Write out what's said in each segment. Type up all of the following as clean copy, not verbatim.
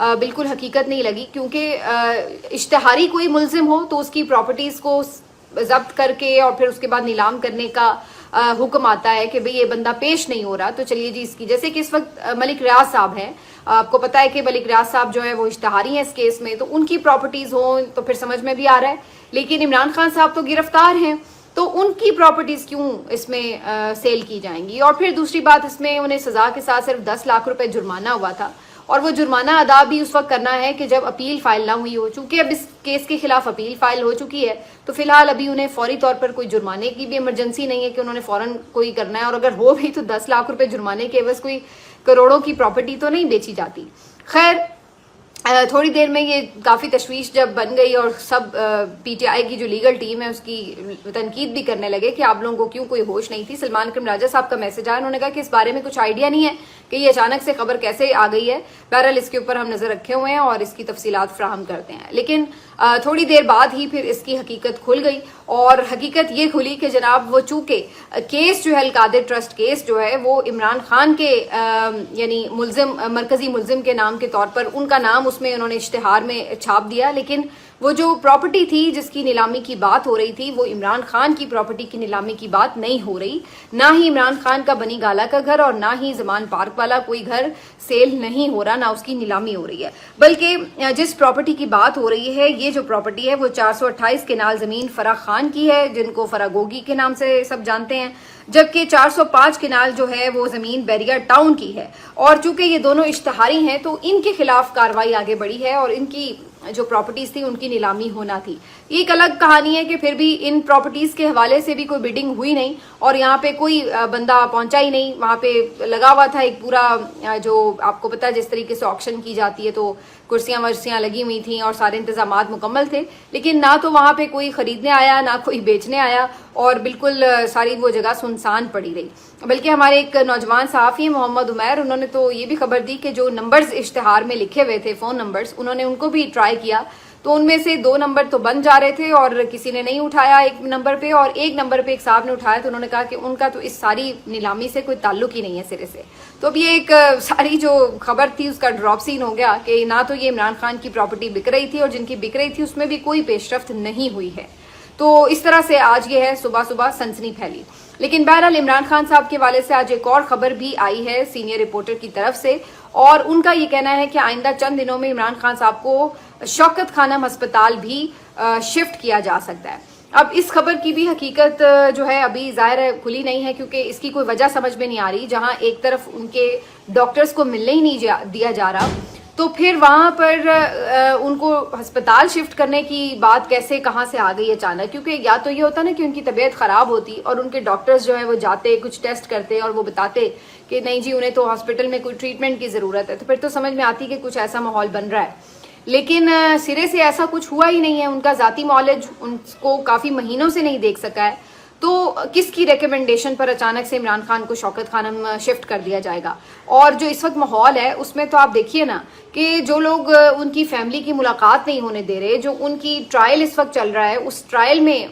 بالکل حقیقت نہیں لگی، کیونکہ اشتہاری کوئی ملزم ہو تو اس کی پراپرٹیز کو ضبط کر کے اور پھر اس کے بعد نیلام کرنے کا حکم آتا ہے کہ بھئی یہ بندہ پیش نہیں ہو رہا تو چلیے جی اس کی، جیسے کہ اس وقت ملک ریاض صاحب ہیں، آپ کو پتہ ہے کہ ملک ریاض صاحب جو ہے وہ اشتہاری ہیں اس کیس میں، تو ان کی پراپرٹیز ہوں تو پھر سمجھ میں بھی آ رہا ہے، لیکن عمران خان صاحب تو گرفتار ہیں تو ان کی پراپرٹیز کیوں اس میں سیل کی جائیں گی؟ اور پھر دوسری بات، اس میں انہیں سزا کے ساتھ صرف 10 لاکھ روپے جرمانہ ہوا تھا، اور وہ جرمانہ ادا بھی اس وقت کرنا ہے کہ جب اپیل فائل نہ ہوئی ہو، چونکہ اب اس کیس کے خلاف اپیل فائل ہو چکی ہے تو فی الحال ابھی انہیں فوری طور پر کوئی جرمانے کی بھی ایمرجنسی نہیں ہے کہ انہوں نے فوراً کوئی کرنا ہے، اور اگر ہو بھی تو 10 لاکھ روپے جرمانے کے عوض کوئی کروڑوں کی پراپرٹی تو نہیں بیچی جاتی۔ خیر تھوڑی دیر میں یہ کافی تشویش جب بن گئی اور سب پی ٹی آئی کی جو لیگل ٹیم ہے اس کی تنقید بھی کرنے لگے کہ آپ لوگوں کو کیوں کوئی ہوش نہیں تھی۔ سلمان اکرم راجہ صاحب کا میسج آیا، انہوں نے کہا کہ اس بارے میں کچھ آئیڈیا نہیں ہے کہ یہ اچانک سے خبر کیسے آ گئی ہے، بہرحال اس کے اوپر ہم نظر رکھے ہوئے ہیں اور اس کی تفصیلات فراہم کرتے ہیں۔ لیکن تھوڑی دیر بعد ہی پھر اس کی حقیقت کھل گئی، اور حقیقت یہ کھلی کہ جناب وہ چونکہ کیس جو ہے القادر ٹرسٹ کیس جو ہے وہ عمران خان کے یعنی ملزم، مرکزی ملزم کے نام کے طور پر ان کا نام اس میں انہوں نے اشتہار میں چھاپ دیا، لیکن وہ جو پراپرٹی تھی جس کی نیلامی کی بات ہو رہی تھی وہ عمران خان کی پراپرٹی کی نیلامی کی بات نہیں ہو رہی، نہ ہی عمران خان کا بنی گالا کا گھر اور نہ ہی زمان پارک والا کوئی گھر سیل نہیں ہو رہا، نہ اس کی نیلامی ہو رہی ہے، بلکہ جس پراپرٹی کی بات ہو رہی ہے یہ جو پراپرٹی ہے وہ 428 کنال زمین فرح خان کی ہے، جن کو فرح گوگی کے نام سے سب جانتے ہیں، جبکہ 405 کنال جو ہے وہ زمین بیریا ٹاؤن کی ہے، اور چونکہ یہ دونوں اشتہاری ہیں تو ان کے خلاف کارروائی آگے بڑھی ہے اور ان کی جو پراپرٹیز تھی ان کی نیلامی ہونا تھی۔ یہ ایک الگ کہانی ہے کہ پھر بھی ان پراپرٹیز کے حوالے سے بھی کوئی بیڈنگ ہوئی نہیں اور یہاں پہ کوئی بندہ پہنچا ہی نہیں، وہاں پہ لگا ہوا تھا ایک پورا جو آپ کو پتا ہے جس طریقے سے آکشن کی جاتی ہے تو کرسیاں ورسیاں لگی ہوئی تھیں اور سارے انتظامات مکمل تھے، لیکن نہ تو وہاں پہ کوئی خریدنے آیا نہ کوئی بیچنے آیا اور بالکل ساری وہ جگہ سنسان پڑی رہی۔ بلکہ ہمارے ایک نوجوان صحافی محمد عمیر، انہوں نے تو یہ بھی خبر دی کہ جو نمبرز اشتہار میں لکھے ہوئے تھے فون نمبرز، انہوں نے ان کو بھی ٹرائی کیا تو ان میں سے 2 نمبر تو بن جا رہے تھے اور کسی نے نہیں اٹھایا ایک نمبر پہ، اور ایک نمبر پہ ایک صاحب نے اٹھایا تو انہوں نے کہا کہ ان کا تو اس ساری نیلامی سے کوئی تعلق ہی نہیں ہے سرے سے۔ تو اب یہ ایک ساری جو خبر تھی اس کا ڈراپ سین ہو گیا کہ نہ تو یہ عمران خان کی پراپرٹی بک رہی تھی اور جن کی بک رہی تھی اس میں بھی کوئی پیش رفت نہیں ہوئی ہے۔ تو اس طرح سے آج یہ ہے صبح صبح سنسنی پھیلی، لیکن بہرحال عمران خان صاحب کے والد سے آج ایک اور خبر بھی آئی ہے سینئر رپورٹر کی طرف سے، اور ان کا یہ کہنا ہے کہ آئندہ چند دنوں میں عمران خان صاحب کو شوکت خانم ہسپتال بھی شفٹ کیا جا سکتا ہے۔ اب اس خبر کی بھی حقیقت جو ہے ابھی ظاہر ہے کھلی نہیں ہے، کیونکہ اس کی کوئی وجہ سمجھ میں نہیں آ رہی، جہاں ایک طرف ان کے ڈاکٹرز کو ملنے ہی نہیں دیا جا رہا تو پھر وہاں پر ان کو ہسپتال شفٹ کرنے کی بات کیسے کہاں سے آ گئی اچانک؟ کیونکہ یا تو یہ ہوتا نا کہ ان کی طبیعت خراب ہوتی اور ان کے ڈاکٹرز جو ہے وہ جاتے کچھ ٹیسٹ کرتے اور وہ بتاتے کہ نہیں جی انہیں تو ہاسپٹل میں کوئی ٹریٹمنٹ کی ضرورت ہے، تو پھر تو سمجھ میں آتی کہ کچھ ایسا ماحول بن رہا ہے، لیکن سرے سے ایسا کچھ ہوا ہی نہیں ہے۔ ان کا ذاتی معالج ان کو کافی مہینوں سے نہیں دیکھ سکا ہے، تو کس کی ریکمنڈیشن پر اچانک سے عمران خان کو شوکت خانم شفٹ کر دیا جائے گا؟ اور جو اس وقت ماحول ہے اس میں تو آپ دیکھیے نا کہ جو لوگ ان کی فیملی کی ملاقات نہیں ہونے دے رہے، جو ان کی ٹرائل اس وقت چل رہا ہے اس ٹرائل میں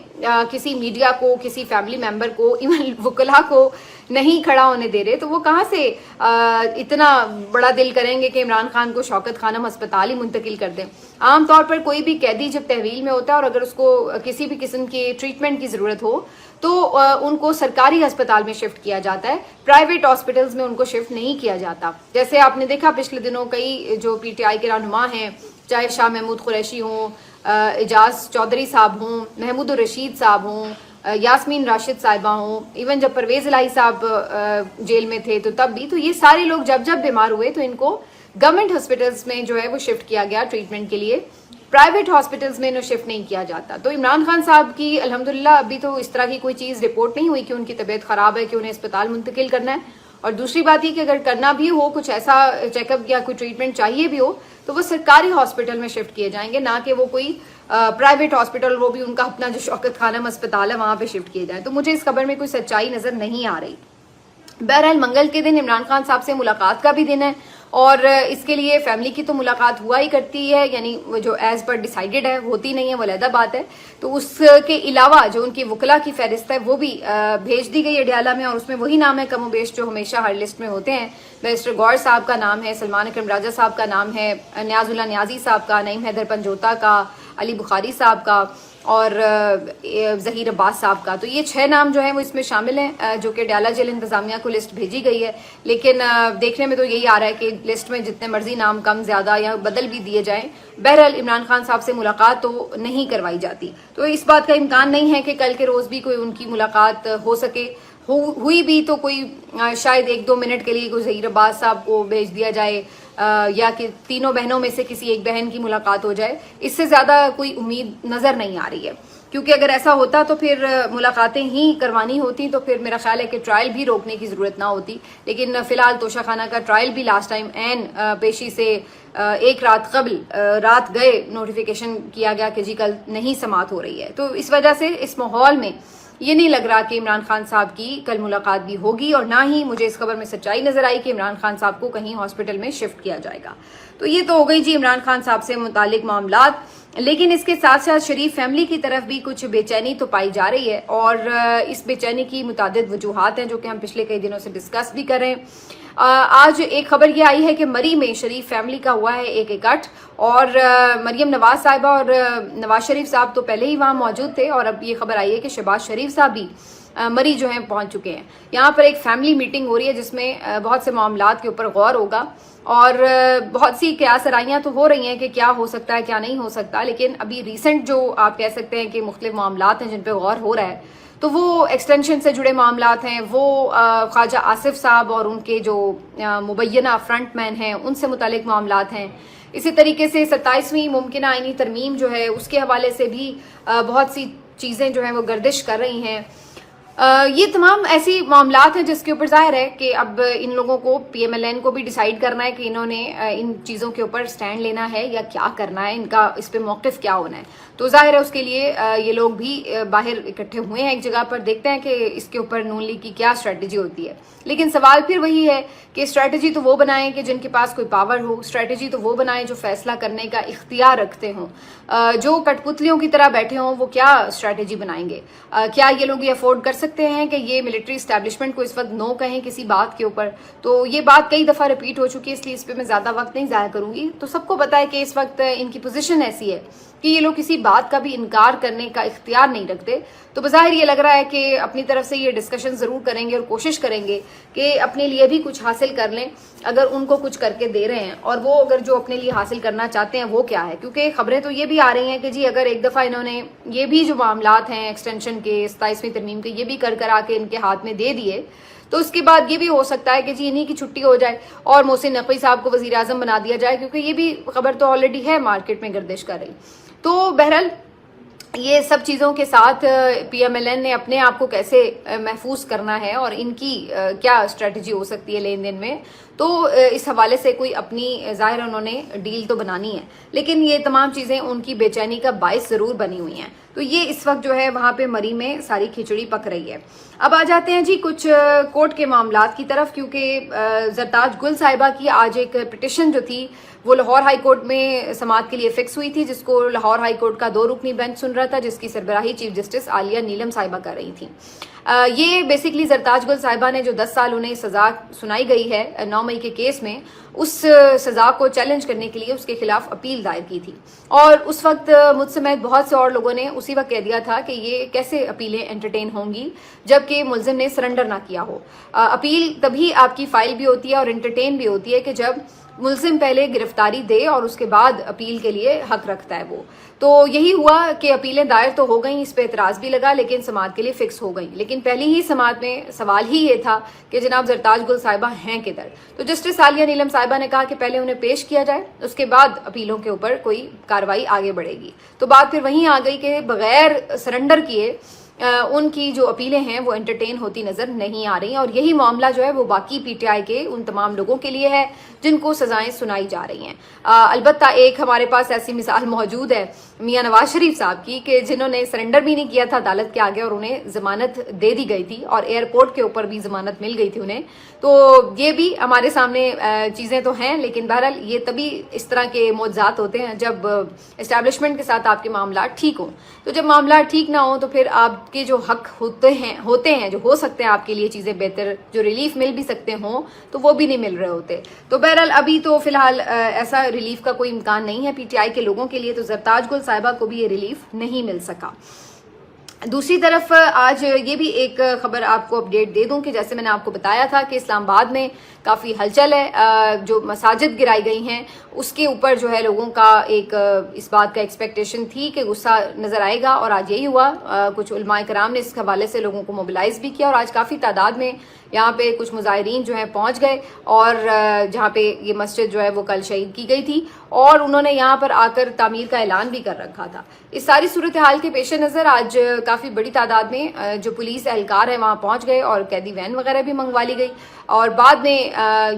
کسی میڈیا کو، کسی فیملی ممبر کو، ایون وکلا کو نہیں کھڑا ہونے دے رہے، تو وہ کہاں سے اتنا بڑا دل کریں گے کہ عمران خان کو شوکت خانم ہسپتال ہی منتقل کر دیں؟ عام طور پر کوئی بھی قیدی جب تحویل میں ہوتا ہے اور اگر اس کو کسی بھی قسم کی ٹریٹمنٹ کی ضرورت ہو تو ان کو سرکاری ہسپتال میں شفٹ کیا جاتا ہے، پرائیویٹ ہاسپٹلز میں ان کو شفٹ نہیں کیا جاتا۔ جیسے آپ نے دیکھا پچھلے دنوں کئی جو پی ٹی آئی کے رہنما ہیں، چاہے شاہ محمود قریشی ہوں، اعجاز چودھری صاحب ہوں، محمود الرشید صاحب ہوں، یاسمین راشد صاحبہ ہوں، ایون جب پرویز الہی صاحب جیل میں تھے تو تب بھی، تو یہ سارے لوگ جب بیمار ہوئے تو ان کو گورنمنٹ ہاسپٹلز میں جو ہے وہ شفٹ کیا گیا ٹریٹمنٹ کے لیے، پرائیویٹ ہاسپٹلز میں انہیں شفٹ نہیں کیا جاتا۔ تو عمران خان صاحب کی الحمدللہ ابھی تو اس طرح کی کوئی چیز رپورٹ نہیں ہوئی کہ ان کی طبیعت خراب ہے کہ انہیں اسپتال منتقل کرنا ہے، اور دوسری بات یہ کہ اگر کرنا بھی ہو کچھ ایسا چیک اپ یا کوئی ٹریٹمنٹ چاہیے بھی ہو تو وہ سرکاری ہاسپٹل میں شفٹ کیے جائیں گے، نہ کہ وہ کوئی پرائیویٹ ہاسپٹل، وہ بھی ان کا اپنا جو شوکت خانم ہسپتال ہے وہاں پہ شفٹ کیے جائیں۔ تو مجھے اس خبر میں کوئی سچائی نظر نہیں آ رہی۔ بہرحال منگل کے دن عمران خان صاحب سے ملاقات کا بھی دن ہے اور اس کے لیے فیملی کی تو ملاقات ہوا ہی کرتی ہے، یعنی جو ایز پر ڈیسائیڈڈ ہے ہوتی نہیں ہے، وہ علیحدہ بات ہے. تو اس کے علاوہ جو ان کی وکلاء کی فہرست ہے وہ بھی بھیج دی گئی ہے ڈیالہ میں، اور اس میں وہی نام ہے کم و بیش جو ہمیشہ ہر لسٹ میں ہوتے ہیں. بیرسٹر گور صاحب کا نام ہے، سلمان اکرم راجہ صاحب کا نام ہے، نیاز اللہ نیازی صاحب کا، نعیم حیدر پنجوتا کا، علی بخاری صاحب کا اور ظہیر عباس صاحب کا. تو یہ 6 نام جو ہیں وہ اس میں شامل ہیں جو کہ ڈیالہ جیل انتظامیہ کو لسٹ بھیجی گئی ہے. لیکن دیکھنے میں تو یہی آ رہا ہے کہ لسٹ میں جتنے مرضی نام کم زیادہ یا بدل بھی دیے جائیں، بہرحال عمران خان صاحب سے ملاقات تو نہیں کروائی جاتی. تو اس بات کا امکان نہیں ہے کہ کل کے روز بھی کوئی ان کی ملاقات ہو سکے. ہوئی بھی تو کوئی شاید 1-2 منٹ کے لیے کوئی ظہیر عباس صاحب کو بھیج دیا جائے یا کہ تینوں بہنوں میں سے کسی ایک بہن کی ملاقات ہو جائے. اس سے زیادہ کوئی امید نظر نہیں آ رہی ہے، کیونکہ اگر ایسا ہوتا تو پھر ملاقاتیں ہی کروانی ہوتی تو پھر میرا خیال ہے کہ ٹرائل بھی روکنے کی ضرورت نہ ہوتی. لیکن فی الحال توشہ خانہ کا ٹرائل بھی لاسٹ ٹائم عین پیشی سے 1 رات قبل رات گئے نوٹیفیکیشن کیا گیا کہ جی کل نہیں سماعت ہو رہی ہے. تو اس وجہ سے اس ماحول میں یہ نہیں لگ رہا کہ عمران خان صاحب کی کل ملاقات بھی ہوگی، اور نہ ہی مجھے اس خبر میں سچائی نظر آئی کہ عمران خان صاحب کو کہیں ہاسپٹل میں شفٹ کیا جائے گا. تو یہ تو ہو گئی جی عمران خان صاحب سے متعلق معاملات. لیکن اس کے ساتھ ساتھ شریف فیملی کی طرف بھی کچھ بے چینی تو پائی جا رہی ہے، اور اس بے چینی کی متعدد وجوہات ہیں جو کہ ہم پچھلے کئی دنوں سے ڈسکس بھی کر رہے ہیں. آج ایک خبر یہ آئی ہے کہ مری میں شریف فیملی کا ہوا ہے ایک اکٹھ، اور مریم نواز صاحبہ اور نواز شریف صاحب تو پہلے ہی وہاں موجود تھے، اور اب یہ خبر آئی ہے کہ شہباز شریف صاحب بھی مری جو ہیں پہنچ چکے ہیں. یہاں پر ایک فیملی میٹنگ ہو رہی ہے جس میں بہت سے معاملات کے اوپر غور ہوگا، اور بہت سی قیاس آرائیاں تو ہو رہی ہیں کہ کیا ہو سکتا ہے کیا نہیں ہو سکتا. لیکن ابھی ریسنٹ جو آپ کہہ سکتے ہیں کہ مختلف معاملات ہیں جن پہ غور ہو رہا ہے، تو وہ ایکسٹینشن سے جڑے معاملات ہیں، وہ خواجہ آصف صاحب اور ان کے جو مبینہ فرنٹ مین ہیں ان سے متعلق معاملات ہیں. اسی طریقے سے 27ویں ممکنہ آئینی ترمیم جو ہے اس کے حوالے سے بھی بہت سی چیزیں جو ہیں وہ گردش کر رہی ہیں. یہ تمام ایسی معاملات ہیں جس کے اوپر ظاہر ہے کہ اب ان لوگوں کو پی ایم ایل این کو بھی ڈیسائیڈ کرنا ہے کہ انہوں نے ان چیزوں کے اوپر سٹینڈ لینا ہے یا کیا کرنا ہے، ان کا اس پہ موقف کیا ہونا ہے. تو ظاہر ہے اس کے لیے یہ لوگ بھی باہر اکٹھے ہوئے ہیں ایک جگہ پر. دیکھتے ہیں کہ اس کے اوپر نون لیگ کی کیا اسٹریٹجی ہوتی ہے. لیکن سوال پھر وہی ہے کہ اسٹریٹجی تو وہ بنائیں کہ جن کے پاس کوئی پاور ہو، اسٹریٹجی تو وہ بنائیں جو فیصلہ کرنے کا اختیار رکھتے ہوں. جو کٹ پتلیوں کی طرح بیٹھے ہوں وہ کیا اسٹریٹجی بنائیں گے؟ کیا یہ لوگ یہ افورڈ کر سکتے ہیں کہ یہ ملٹری اسٹیبلشمنٹ کو اس وقت نو کہیں کسی بات کے اوپر؟ تو یہ بات کئی دفعہ ریپیٹ ہو چکی ہے، اس لیے اس پہ میں زیادہ وقت نہیں ضائع کروں گی. تو سب کو پتا ہے کہ اس وقت ان کی پوزیشن ایسی ہے کہ یہ لوگ کسی بات کا بھی انکار کرنے کا اختیار نہیں رکھتے. تو بظاہر یہ لگ رہا ہے کہ اپنی طرف سے یہ ڈسکشن ضرور کریں گے اور کوشش کریں گے کہ اپنے لیے بھی کچھ حاصل کر لیں اگر ان کو کچھ کر کے دے رہے ہیں. اور وہ اگر جو اپنے لیے حاصل کرنا چاہتے ہیں وہ کیا ہے؟ کیونکہ خبریں تو یہ بھی آ رہی ہیں کہ جی اگر ایک دفعہ انہوں نے یہ بھی جو معاملات ہیں ایکسٹینشن کے 27ویں ترمیم کے یہ بھی کر کے ان کے ہاتھ میں دے دیے تو اس کے بعد یہ بھی ہو سکتا ہے کہ جی انہی کی چھٹی ہو جائے اور محسن نقوی صاحب کو وزیر اعظم بنا دیا جائے، کیونکہ یہ بھی خبر تو آلریڈی ہے مارکیٹ میں گردش کر رہی. تو بہرحال یہ سب چیزوں کے ساتھ پی ایم ایل این نے اپنے آپ کو کیسے محفوظ کرنا ہے اور ان کی کیا اسٹریٹجی ہو سکتی ہے لین دین میں، تو اس حوالے سے کوئی اپنی ظاہر انہوں نے ڈیل تو بنانی ہے. لیکن یہ تمام چیزیں ان کی بے چینی کا باعث ضرور بنی ہوئی ہیں. تو یہ اس وقت جو ہے وہاں پہ مری میں ساری کھچڑی پک رہی ہے. اب آ جاتے ہیں جی کچھ کورٹ کے معاملات کی طرف، کیونکہ زرتاج گل صاحبہ کی آج ایک پٹیشن جو تھی وہ لاہور ہائی کورٹ میں سماعت کے لیے فکس ہوئی تھی، جس کو لاہور ہائی کورٹ کا 2 رکنی بینچ سن رہا تھا، جس کی سربراہی چیف جسٹس عالیہ نیلم صاحبہ کر رہی تھیں. یہ بیسیکلی زرتاج گل صاحبہ نے جو 10 سال انہیں سزا سنائی گئی ہے 9 مئی کے کیس میں، اس سزا کو چیلنج کرنے کے لیے اس کے خلاف اپیل دائر کی تھی. اور اس وقت مجھ سمیت بہت سے اور لوگوں نے اسی وقت کہہ دیا تھا کہ یہ کیسے اپیلیں انٹرٹین ہوں گی جبکہ ملزم نے سرنڈر نہ کیا ہو. اپیل تبھی آپ کی فائل بھی ہوتی ہے اور انٹرٹین بھی ہوتی ہے کہ جب ملزم پہلے گرفتاری دے اور اس کے بعد اپیل کے لیے حق رکھتا ہے وہ. تو یہی ہوا کہ اپیلیں دائر تو ہو گئیں، اس پہ اعتراض بھی لگا، لیکن سماعت کے لیے فکس ہو گئیں. لیکن پہلی ہی سماعت میں سوال ہی یہ تھا کہ جناب زرتاج گل صاحبہ ہیں کدھر؟ تو جسٹس عالیہ نیلم صاحبہ نے کہا کہ پہلے انہیں پیش کیا جائے، اس کے بعد اپیلوں کے اوپر کوئی کارروائی آگے بڑھے گی. تو بات پھر وہیں آ گئی کہ بغیر سرنڈر کیے ان کی جو اپیلیں ہیں وہ انٹرٹین ہوتی نظر نہیں آ رہی ہیں، اور یہی معاملہ جو ہے وہ باقی پی ٹی آئی کے ان تمام لوگوں کے لیے ہے جن کو سزائیں سنائی جا رہی ہیں۔ البتہ ایک ہمارے پاس ایسی مثال موجود ہے میاں نواز شریف صاحب کی کہ جنہوں نے سرنڈر بھی نہیں کیا تھا عدالت کے آگے اور انہیں ضمانت دے دی گئی تھی، اور ایئرپورٹ کے اوپر بھی ضمانت مل گئی تھی انہیں۔ تو یہ بھی ہمارے سامنے چیزیں تو ہیں، لیکن بہرحال یہ تبھی اس طرح کے معجزات ہوتے ہیں جب اسٹیبلشمنٹ کے ساتھ آپ کے معاملات ٹھیک ہوں۔ تو جب معاملات ٹھیک نہ ہوں تو پھر آپ کے جو حق ہوتے ہیں جو ہو سکتے ہیں آپ کے لیے چیزیں بہتر، جو ریلیف مل بھی سکتے ہوں، تو وہ بھی نہیں مل رہے ہوتے۔ تو بہرحال ابھی تو فی الحال ایسا ریلیف کا کوئی امکان نہیں ہے پی ٹی آئی کے لوگوں کے لیے، تو زرتاج گل صاحبہ کو بھی یہ ریلیف نہیں مل سکا۔ دوسری طرف آج یہ بھی ایک خبر آپ کو اپڈیٹ دے دوں کہ جیسے میں نے آپ کو بتایا تھا کہ اسلام آباد میں کافی ہلچل ہے، جو مساجد گرائی گئی ہیں اس کے اوپر جو ہے لوگوں کا ایک اس بات کا ایکسپیکٹیشن تھی کہ غصہ نظر آئے گا، اور آج یہی ہوا۔ کچھ علماء کرام نے اس حوالے سے لوگوں کو موبلائز بھی کیا، اور آج کافی تعداد میں یہاں پہ کچھ مظاہرین جو ہیں پہنچ گئے، اور جہاں پہ یہ مسجد جو ہے وہ کل شہید کی گئی تھی، اور انہوں نے یہاں پر آ کر تعمیر کا اعلان بھی کر رکھا تھا۔ اس ساری صورتحال کے پیش نظر آج کافی بڑی تعداد میں جو پولیس اہلکار ہیں وہاں پہنچ گئے، اور قیدی وین وغیرہ بھی منگوا لی گئی، اور بعد میں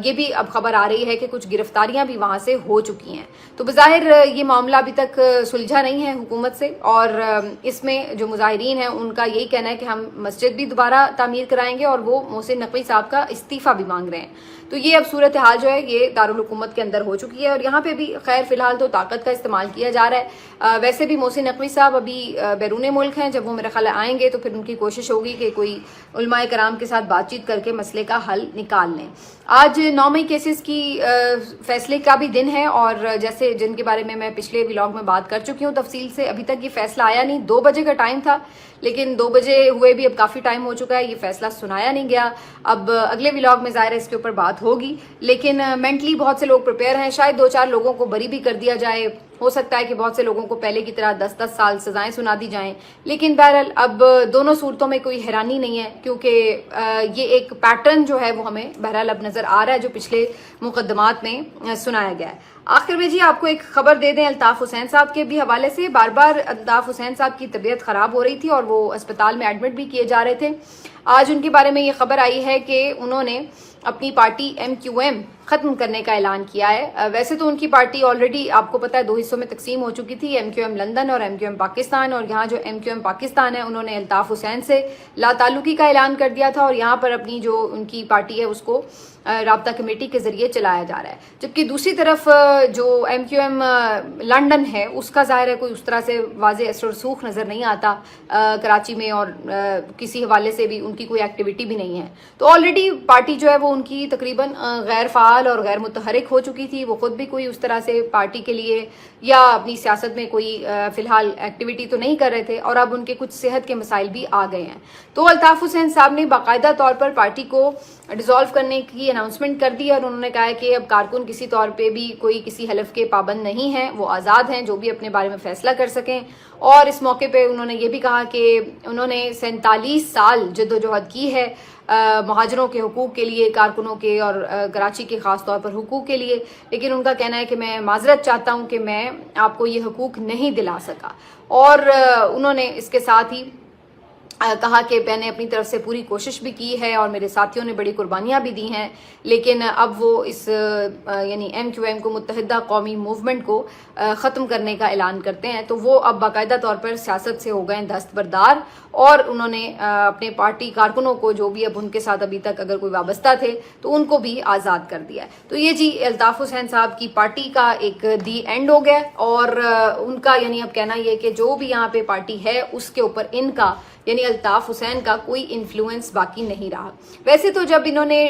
یہ بھی اب خبر آ رہی ہے کہ کچھ گرفتاریاں بھی وہاں سے ہو چکی ہیں۔ تو بظاہر یہ معاملہ ابھی تک سلجھا نہیں ہے حکومت سے، اور اس میں جو مظاہرین ہیں ان کا یہی کہنا ہے کہ ہم مسجد بھی دوبارہ تعمیر کرائیں گے، اور وہ محسن نقوی صاحب کا استعفیٰ بھی مانگ رہے ہیں۔ تو یہ اب صورتحال جو ہے یہ دارالحکومت کے اندر ہو چکی ہے، اور یہاں پہ بھی خیر فی الحال تو طاقت کا استعمال کیا جا رہا ہے۔ ویسے بھی محسن نقوی صاحب ابھی بیرون ملک ہیں، جب وہ میرے خیال آئیں گے تو پھر ان کی کوشش ہوگی کہ کوئی علماء کرام کے ساتھ بات چیت کر کے مسئلے کا حل نکال لیں۔ آج 9 مئی کیسز کی فیصلے کا بھی دن ہے، اور جیسے جن کے بارے میں پچھلے ولاگ میں بات کر چکی ہوں تفصیل سے، ابھی تک یہ فیصلہ آیا نہیں۔ 2 بجے کا ٹائم تھا، لیکن 2 بجے ہوئے بھی اب کافی ٹائم ہو چکا ہے، یہ فیصلہ سنایا نہیں گیا۔ اب اگلے ولاگ میں ظاہر ہے اس کے اوپر بات ہوگی، لیکن مینٹلی بہت سے لوگ پریپیئر ہیں، شاید 2-4 لوگوں کو بری بھی کر دیا جائے، ہو سکتا ہے کہ بہت سے لوگوں کو پہلے کی طرح 10-10 سال سزائیں سنا دی جائیں، لیکن بہرحال اب دونوں صورتوں میں کوئی حیرانی نہیں ہے، کیونکہ یہ ایک پیٹرن جو ہے وہ ہمیں بہرحال اب نظر آ رہا ہے جو پچھلے مقدمات میں سنایا گیا ہے۔ آخر میں جی آپ کو ایک خبر دے دیں الطاف حسین صاحب کے بھی حوالے سے۔ بار بار الطاف حسین صاحب کی طبیعت خراب ہو رہی تھی اور وہ اسپتال میں ایڈمٹ بھی کیے جا رہے تھے۔ آج ان کے بارے میں یہ خبر آئی ہے کہ انہوں نے اپنی پارٹی MQM ختم کرنے کا اعلان کیا ہے۔ ویسے تو ان کی پارٹی آلریڈی آپ کو پتہ ہے 2 حصوں میں تقسیم ہو چکی تھی، MQM لندن اور MQM پاکستان، اور یہاں جو MQM پاکستان ہے انہوں نے الطاف حسین سے لا تعلقی کا اعلان کر دیا تھا، اور یہاں پر اپنی جو ان کی پارٹی ہے اس کو رابطہ کمیٹی کے ذریعے چلایا جا رہا ہے۔ جبکہ دوسری طرف جو MQM لندن ہے اس کا ظاہر ہے کوئی اس طرح سے واضح اثر و رسوخ نظر نہیں آتا کراچی میں، اور کسی حوالے سے بھی ان کی کوئی ایکٹیویٹی بھی نہیں ہے۔ تو آلریڈی پارٹی جو ہے وہ ان کی تقریباً غیر فعال اور غیر متحرک ہو چکی تھی، وہ خود بھی کوئی اس طرح سے پارٹی کے لیے یا اپنی سیاست میں کوئی فی الحال ایکٹیویٹی تو نہیں کر رہے تھے، اور اب ان کے کچھ صحت کے مسائل بھی آ گئے ہیں۔ تو الطاف حسین صاحب نے باقاعدہ طور پر پارٹی کو ڈیزالو کرنے کی اناؤنسمنٹ کر دی، اور انہوں نے کہا ہے کہ اب کارکن کسی طور پہ بھی کوئی کسی حلف کے پابند نہیں ہیں، وہ آزاد ہیں جو بھی اپنے بارے میں فیصلہ کر سکیں۔ اور اس موقع پہ انہوں نے یہ بھی کہا کہ انہوں نے 47 سال جدوجہد کی ہے مہاجروں کے حقوق کے لیے، کارکنوں کے اور کراچی کے خاص طور پر حقوق کے لیے، لیکن ان کا کہنا ہے کہ میں معذرت چاہتا ہوں کہ میں آپ کو یہ حقوق نہیں دلا سکا۔ اور انہوں نے اس کے ساتھ ہی کہا کہ میں نے اپنی طرف سے پوری کوشش بھی کی ہے اور میرے ساتھیوں نے بڑی قربانیاں بھی دی ہیں، لیکن اب وہ اس یعنی MQM کو متحدہ قومی موومنٹ کو ختم کرنے کا اعلان کرتے ہیں۔ تو وہ اب باقاعدہ طور پر سیاست سے ہو گئے دستبردار، اور انہوں نے اپنے پارٹی کارکنوں کو جو بھی اب ان کے ساتھ ابھی تک اگر کوئی وابستہ تھے تو ان کو بھی آزاد کر دیا ہے۔ تو یہ جی الطاف حسین صاحب کی پارٹی کا ایک دی اینڈ ہو گیا، اور ان کا یعنی اب کہنا یہ کہ جو بھی یہاں پہ پارٹی ہے اس کے اوپر ان کا یعنی الطاف حسین کا کوئی انفلوئنس باقی نہیں رہا۔ ویسے تو جب انہوں نے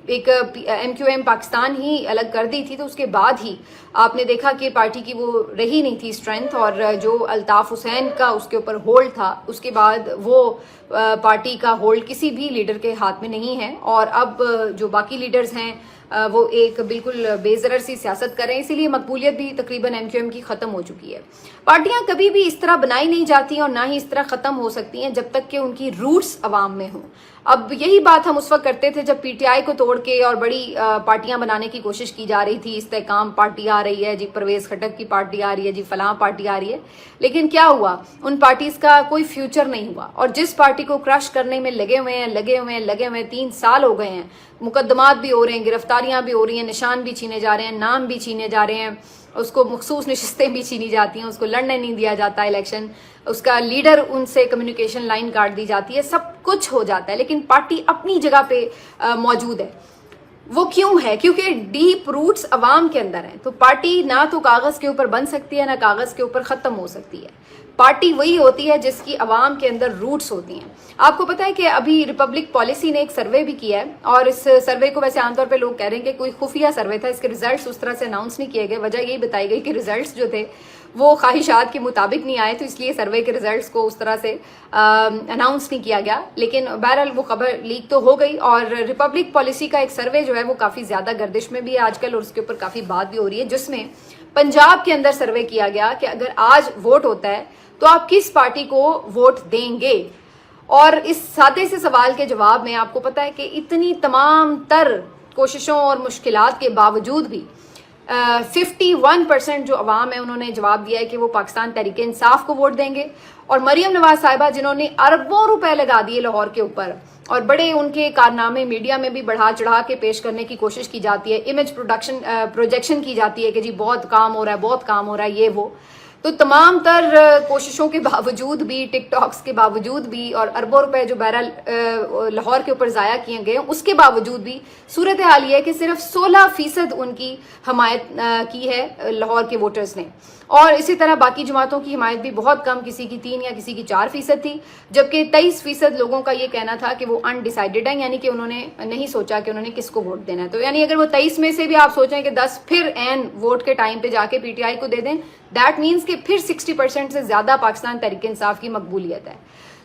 ایک MQM پاکستان ہی الگ کر دی تھی تو اس کے بعد ہی آپ نے دیکھا کہ پارٹی کی وہ رہی نہیں تھی اسٹرینتھ، اور جو الطاف حسین کا اس کے اوپر ہولڈ تھا اس کے بعد وہ پارٹی کا ہولڈ کسی بھی لیڈر کے ہاتھ میں نہیں ہے۔ اور اب جو باقی لیڈرز ہیں وہ ایک بالکل بے ضرر سی سیاست کر رہے ہیں، اسی لیے مقبولیت بھی تقریباً ایم کیو ایم کی ختم ہو چکی ہے۔ پارٹیاں کبھی بھی اس طرح بنائی نہیں جاتی اور نہ ہی اس طرح ختم ہو سکتی ہیں جب تک کہ ان کی روٹس عوام میں ہوں۔ اب یہی بات ہم اس وقت کرتے تھے جب پی ٹی آئی کو توڑ کے اور بڑی پارٹیاں بنانے کی کوشش کی جا رہی تھی، استحکام پارٹی آ رہی ہے جی، پرویز خٹک کی پارٹی آ رہی ہے جی، فلاں پارٹی آ رہی ہے، لیکن کیا ہوا؟ ان پارٹیز کا کوئی فیوچر نہیں ہوا، اور جس پارٹی کو کرش کرنے میں لگے ہوئے ہیں 3 سال ہو گئے ہیں، مقدمات بھی ہو رہے ہیں، گرفتاریاں بھی ہو رہی ہیں، نشان بھی چھینے جا رہے ہیں، نام بھی چھینے جا رہے ہیں، اس کو مخصوص نشستیں بھی چھینی جاتی ہیں، اس کو لڑنے نہیں دیا جاتا الیکشن، اس کا لیڈر ان سے کمیونیکیشن لائن کاٹ دی جاتی ہے، سب کچھ ہو جاتا ہے، لیکن پارٹی اپنی جگہ پہ موجود ہے۔ وہ کیوں ہے؟ کیونکہ ڈیپ روٹس عوام کے اندر ہیں۔ تو پارٹی نہ تو کاغذ کے اوپر بن سکتی ہے، نہ کاغذ کے اوپر ختم ہو سکتی ہے۔ پارٹی وہی ہوتی ہے جس کی عوام کے اندر روٹس ہوتی ہیں۔ آپ کو پتہ ہے کہ ابھی ریپبلک پالیسی نے ایک سروے بھی کیا ہے، اور اس سروے کو ویسے عام طور پہ لوگ کہہ رہے ہیں کہ کوئی خفیہ سروے تھا، اس کے ریزلٹس اس طرح سے اناؤنس نہیں کیے گئے۔ وجہ یہی بتائی گئی کہ ریزلٹس جو تھے وہ خواہشات کے مطابق نہیں آئے، تو اس لیے سروے کے ریزلٹس کو اس طرح سے اناؤنس نہیں کیا گیا، لیکن بہرحال وہ خبر لیک تو ہو گئی۔ اور ریپبلک پالیسی کا ایک سروے جو ہے وہ کافی زیادہ گردش میں بھی ہے آج کل، اور اس کے اوپر کافی بات بھی ہو رہی ہے، جس میں پنجاب کے اندر سروے کیا گیا کہ اگر آج ووٹ ہوتا ہے تو آپ کس پارٹی کو ووٹ دیں گے۔ اور اس سادے سے سوال کے جواب میں آپ کو پتہ ہے کہ اتنی تمام تر کوششوں اور مشکلات کے باوجود بھی 51% جو عوام ہے انہوں نے جواب دیا ہے کہ وہ پاکستان تحریک انصاف کو ووٹ دیں گے۔ اور مریم نواز صاحبہ جنہوں نے اربوں روپے لگا دیے لاہور کے اوپر، اور بڑے ان کے کارنامے میڈیا میں بھی بڑھا چڑھا کے پیش کرنے کی کوشش کی جاتی ہے، امیج پروجیکشن کی جاتی ہے کہ جی بہت کام ہو رہا ہے یہ وہ، تو تمام تر کوششوں کے باوجود بھی، ٹک ٹاکس کے باوجود بھی، اور اربوں روپے جو بہرحال لاہور کے اوپر ضائع کیے گئے اس کے باوجود بھی صورتحال یہ ہے کہ صرف 16% ان کی حمایت کی ہے لاہور کے ووٹرز نے، اور اسی طرح باقی جماعتوں کی حمایت بھی بہت کم، کسی کی 3 یا کسی کی 4% تھی، جبکہ 23% لوگوں کا یہ کہنا تھا کہ وہ انڈیسائیڈڈ ہیں، یعنی کہ انہوں نے نہیں سوچا کہ انہوں نے کس کو ووٹ دینا ہے۔ تو یعنی اگر وہ 23 میں سے بھی آپ سوچیں کہ 10 پھر عین ووٹ کے ٹائم پہ جا کے پی ٹی آئی کو دے دیں، دیٹ مینس کہ پھر 60% سے زیادہ پاکستان تحریک انصاف کی مقبولیت ہے۔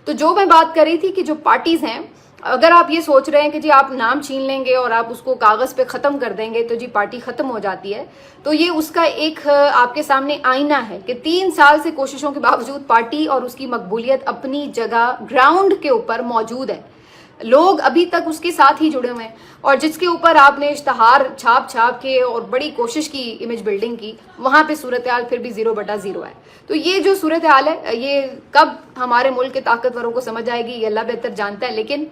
تو جو میں بات کر رہی تھی کہ جو پارٹیز ہیں، اگر آپ یہ سوچ رہے ہیں کہ جی آپ نام چھین لیں گے اور آپ اس کو کاغذ پہ ختم کر دیں گے تو جی پارٹی ختم ہو جاتی ہے، تو یہ اس کا ایک آپ کے سامنے آئینہ ہے کہ 3 سال سے کوششوں کے باوجود پارٹی اور اس کی مقبولیت اپنی جگہ گراؤنڈ کے اوپر موجود ہے، لوگ ابھی تک اس کے ساتھ ہی جڑے ہوئے ہیں، اور جس کے اوپر آپ نے اشتہار چھاپ کے اور بڑی کوشش کی امیج بلڈنگ کی، وہاں پہ صورتحال پھر بھی 0/0 ہے۔ تو یہ جو صورتحال ہے یہ کب ہمارے ملک کے طاقتوروں کو سمجھ آئے گی یہ اللہ بہتر جانتا ہے، لیکن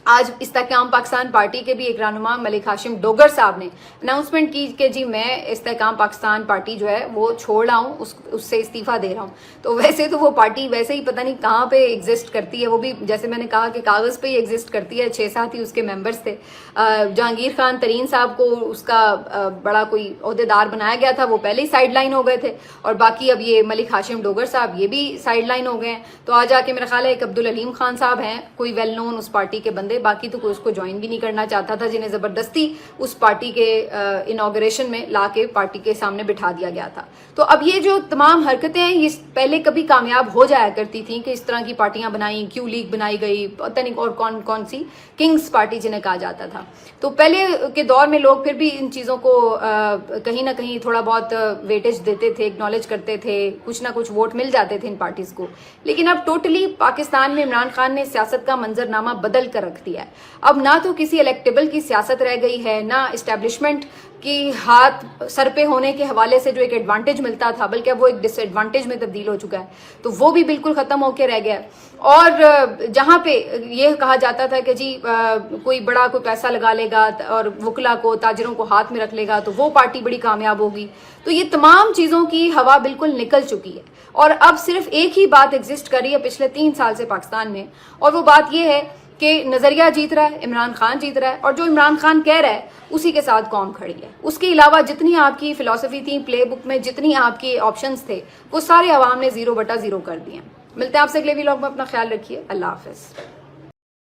آج استحکام پاکستان پارٹی کے بھی ایک رہنما ملک ہاشم ڈوگر صاحب نے اناؤنسمنٹ کی کہ جی میں استحکام پاکستان پارٹی جو ہے وہ چھوڑ رہا ہوں، اس سے استعفیٰ دے رہا ہوں۔ تو ویسے تو وہ پارٹی ویسے ہی پتہ نہیں کہاں پہ ایگزسٹ کرتی ہے، وہ بھی جیسے میں نے کہا کہ کاغذ پہ ہی ایگزسٹ کرتی ہے، 6-7 ہی اس کے ممبرز تھے۔ جہانگیر خان ترین صاحب کو اس کا بڑا کوئی عہدیدار بنایا گیا تھا، وہ پہلے ہی سائڈ لائن ہو گئے تھے، اور باقی اب یہ ملک ہاشم ڈوگر صاحب یہ بھی سائڈ لائن ہو گئے ہیں۔ تو آج آ کے میرا خیال ہے ایک عبدالحلیم خان صاحب ہیں کوئی ویل نون اس پارٹی کے بندے، باقی تو کوئی اس کو جوائن بھی نہیں کرنا چاہتا تھا، جنہیں زبردستی اس پارٹی کے انوگریشن میں لا کے پارٹی کے سامنے بٹھا دیا گیا تھا۔ تو اب یہ جو تمام حرکتیں ہیں یہ پہلے کبھی کامیاب ہو جایا کرتی تھیں کہ اس طرح کی پارٹیاں بنائیں، کیو لیگ بنائی گئی، پتہ نہیں اور کون سی کنگز پارٹی جنہیں کہا جاتا تھا۔ تو پہلے کے دور میں لوگ پھر بھی ان چیزوں کو کہیں نہ کہیں تھوڑا بہت ویٹیج دیتے تھے، اگنالج کرتے تھے، کچھ نہ کچھ ووٹ مل جاتے تھے ان پارٹیز کو، لیکن اب ٹوٹلی پاکستان میں عمران خان نے سیاست کا منظرنامہ بدل کر رکھ دیا ہے۔ اب نہ تو کسی الیکٹیبل کی سیاست رہ گئی ہے، نہ اسٹیبلشمنٹ کی ہاتھ سر پہ ہونے کے حوالے سے جو ایک ایڈوانٹیج ملتا تھا بلکہ وہ ایک ڈس ایڈوانٹیج میں تبدیل ہو چکا ہے، تو وہ بھی بالکل ختم ہو کے رہ گیا ہے۔ اور جہاں پہ یہ کہا جاتا تھا کہ جی کوئی بڑا کوئی پیسہ لگا لے گا اور وکلا کو تاجروں کو ہاتھ میں رکھ لے گا تو وہ پارٹی بڑی کامیاب ہوگی، تو یہ تمام چیزوں کی ہوا بالکل نکل چکی ہے، اور اب صرف ایک ہی بات ایگزسٹ کر رہی ہے پچھلے 3 سال سے پاکستان میں، اور وہ بات یہ ہے کہ نظریہ جیت رہا ہے، عمران خان جیت رہا ہے، اور جو عمران خان کہہ رہا ہے اسی کے ساتھ قوم کھڑی ہے۔ اس کے علاوہ جتنی آپ کی فلسفی تھی پلے بک میں، جتنی آپ کے آپشنز تھے، وہ سارے عوام نے 0/0 کر دیے ہیں۔ ملتے ہیں آپ سے اگلے ویلاگ میں، اپنا خیال رکھیے، اللہ حافظ۔